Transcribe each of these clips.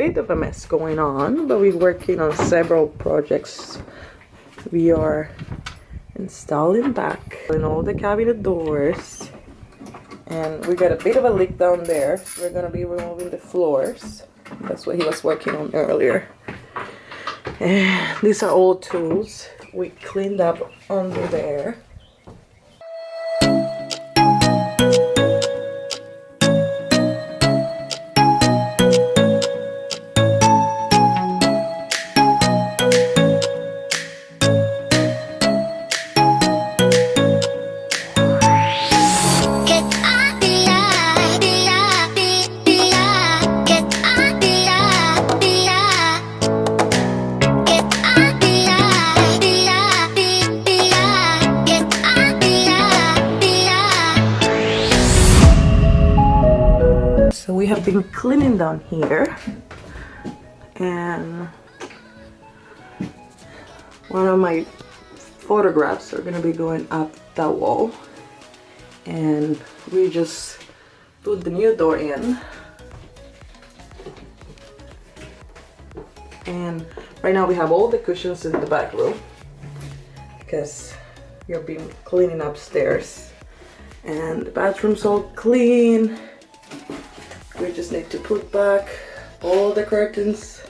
bit of a mess going on, but we're working on several projects. We are installing back in all the cabinet doors, and we got a bit of a leak down there. We're gonna be removing the floors. That's what he was working on earlier. And these are all tools we cleaned up under there. So we have been cleaning down here, and one of my photographs are gonna be going up that wall, and we just put the new door in. And right now we have all the cushions in the back room because we've been cleaning upstairs, and the bathroom's all clean. We just need to put back all the curtains.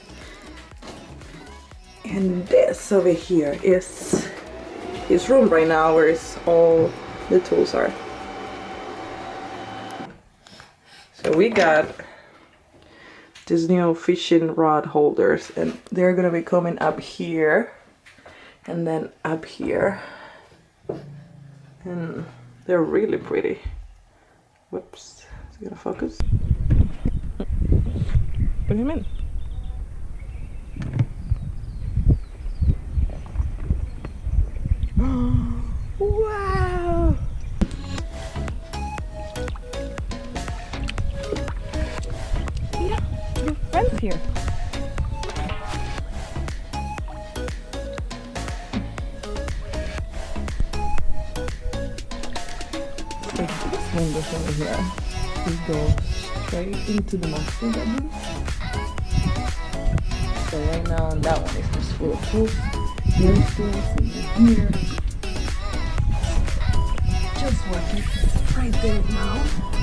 And this over here is his room right now, where all the tools are. So we got these new fishing rod holders, and they're gonna be coming up here and then up here. And they're really pretty. Whoops, is it gonna focus? Put him in. Wow! Yeah, your friend's here. Like this window over here, we go straight into the master bedroom. So right now that one is just full of tools. Here's tools, and then here. Just working right there now.